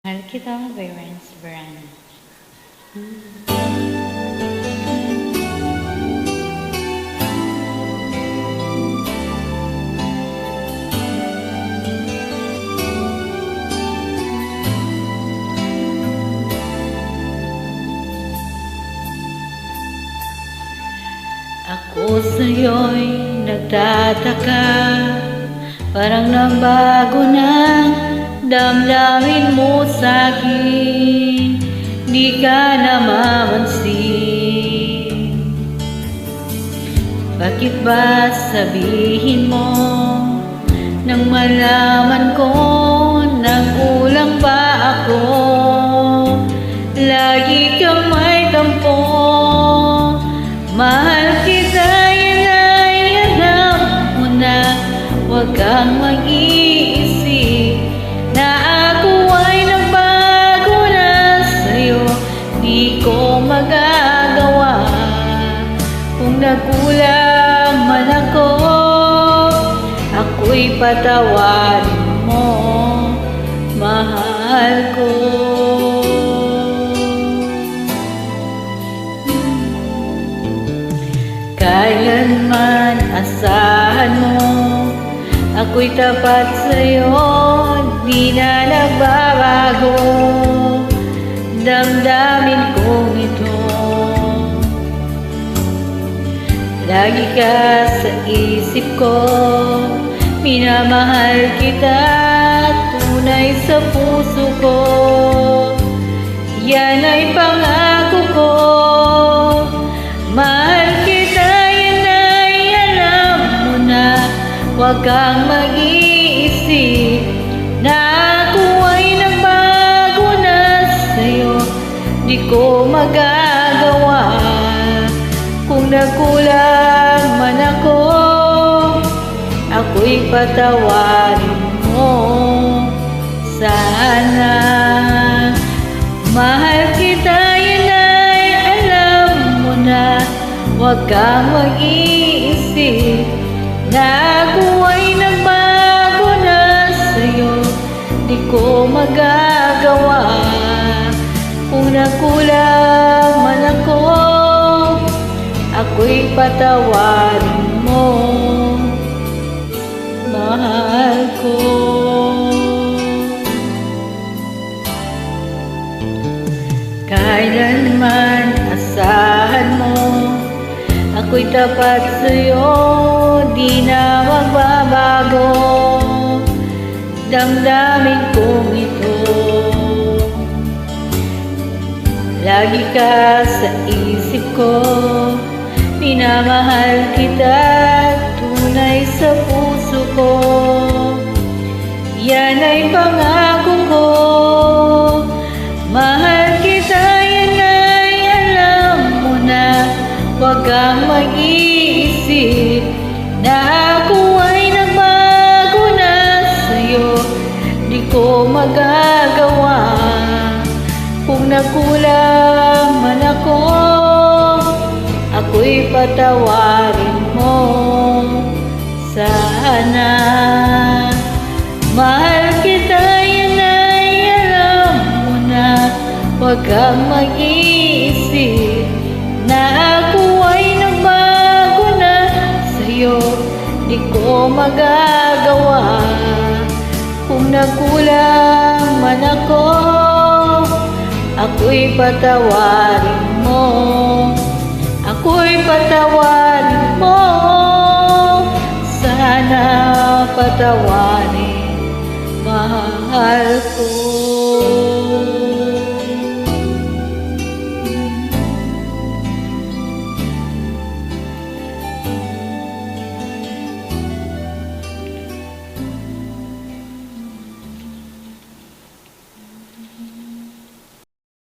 Mahal kita by Renz Verano. Ako sa'yo'y nagtataka, parang nabago na damdamin mo sa'kin, di ka namamansin. Bakit ba sabihin mo nang malaman ko na kulang ba ako? Lagi kang may tampo, mahal kita, yan ay alam mo na. Huwag kang mag-iisip na ako ay nagbago na sa'yo. Di ko magagawa kung nagkulang man ako. Ako'y patawarin mo, mahal ko. Kailanman asahan mo, ako'y tapat sa'yo, di na nagbabago damdamin kong ito. Lagi ka sa isip ko, minamahal kita, tunay sa puso ko. Yan ay pangako ko, mahal kita, yan ay alam mo na. Huwag kang mag-iisip na ako ay nagbago na sa'yo. Di ko magagawa kung nagkulang man ako. Ako'y patawarin mo sana. Mahal kita, yan ay alam mo na. Huwag kang mag-iisip na ako ay nagbago na sa'yo. Di ko magagawa kung nagkulang man ako. Ako'y patawarin mo, mahal ko. Kailanman asahan mo, ako'y tapat sa'yo, di na magbabago damdamin kong ito. Lagi ka sa isip ko, minamahal kita, tunay sa puso ko. Yan ay pangako ko, mahal kita, yan ay alam mo na. Huwag kang mag-iisip na ako ay nagbago na sa'yo. Di ko magagawa kung nagkulang man ako. Ako'y patawarin mo sana. Mahal kita, yan ay alam mo na. Huwag kang mag-iisip na ako ay nagbago na sa'yo. Di ko magagawa kung nagkulang man ako. Ako'y patawarin mo, ako'y patawarin mo sana. Patawarin